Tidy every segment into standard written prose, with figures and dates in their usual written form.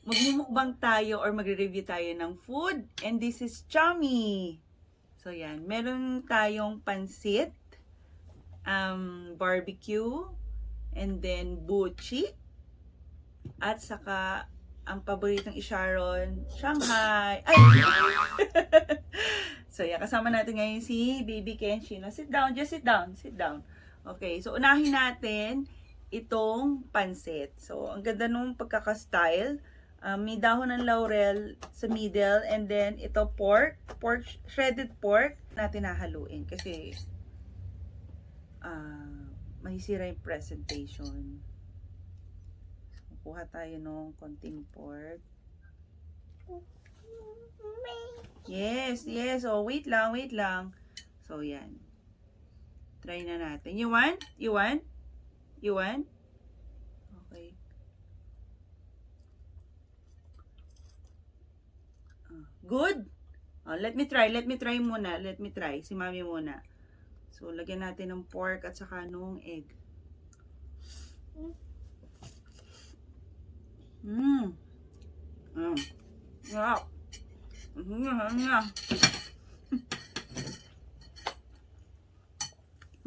magmumukbang tayo or magre-review tayo ng food. And this is Chummy. So, yan. Meron tayong pansit, barbecue, and then buchi, at saka ang paboritong Isharon, Shanghai. Ay! So, yan. Kasama natin ngayon si Baby Kenshino. Sit down. Just sit down. Sit down. Okay. So, unahin natin itong pansit. So, ang ganda nung pagkaka-style. May dahon ng laurel sa middle, and then ito shredded pork natin hahaluin kasi mahisira yung presentation. So, kuha tayo ng konting pork. Yes. Oh, wait lang. So, yan. Try na natin. You want? Okay. Good? Let me try muna. Si mami muna. So, lagyan natin ng pork at saka nung egg. Sarap.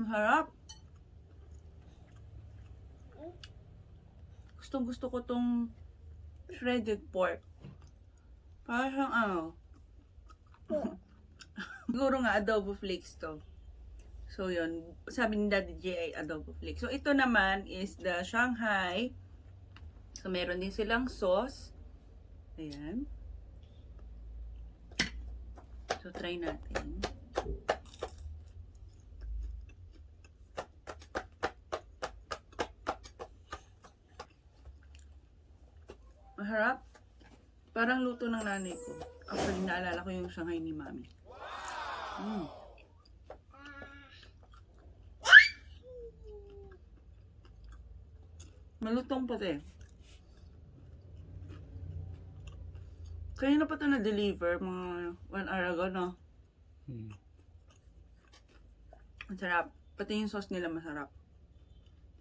Sarap. Gusto ko tong shredded pork. Para siyang siguro nga adobo flakes to. So yun, sabi ni Daddy J ay adobo flakes. So ito naman is the Shanghai. So meron din silang sauce. Ayan. So try natin. Masarap. Parang luto ng nanay ko. Actually, naalala ko yung Shanghai ni Mami. Malutong pati. Kanina pa ito na-deliver, mga 1 hour ago, no? Masarap. Pati yung sauce nila masarap.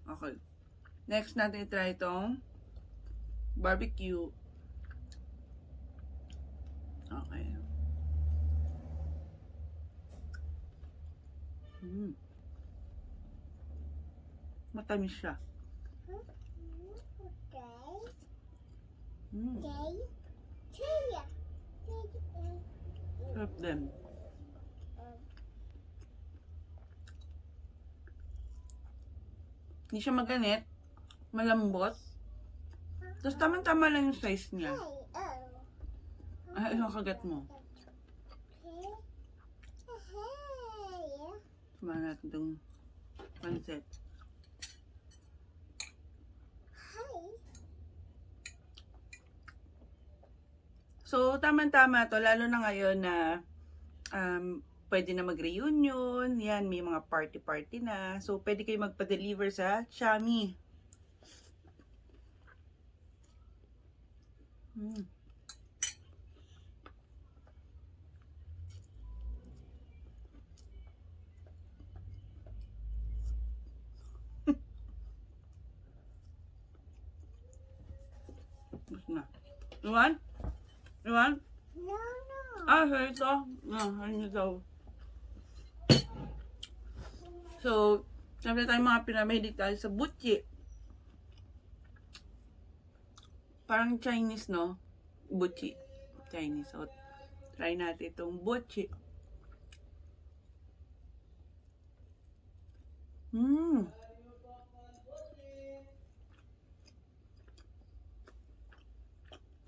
Okay. Next natin i-try itong barbecue. Okay. Matamis siya. Sarap din. Hindi siya maganit. Malambot. Tapos tama-tama lang yung size niya. Ay, isang kagat mo. Samahan natin itong pansit. So, tama-tama to. Lalo na ngayon na pwede na mag-reunion. Yan, may mga party-party na. So, pwede kayo magpa-deliver sa Chummy. Gusto na. You want? You want? No. Okay, ito. Ano daw. So, siyempre tayo mga pinamahilig tayo sa buchi. Parang Chinese, no? Buchi. Chinese. So, try natin itong buchi.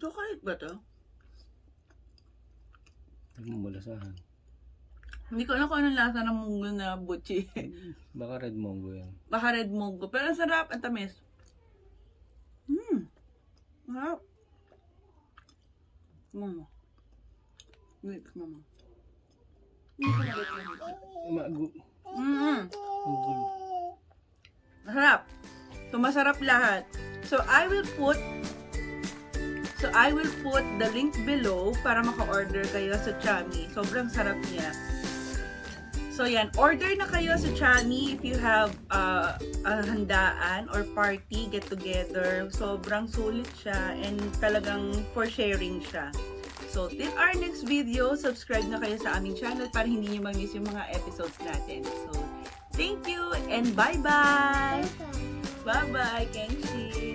Chocolate ba to? Malasahan. Hindi ko alam kung anong lasa ng munggo na buchi. Baka red mongo yan. Baka red munggo. Pero ang sarap. Ang tamis. Sarap. Mama. Wait, mama. Magu. Magu. Masarap. So, masarap lahat. So, I will put the link below para maka-order kayo sa Chummy. Sobrang sarap niya. So yan, order na kayo sa Chami if you have a handaan or party, get together. Sobrang sulit siya and talagang for sharing siya. So till our next video, subscribe na kayo sa aming channel para hindi nyo mag-miss yung mga episodes natin. So thank you and bye-bye! Bye-bye, Kenshi!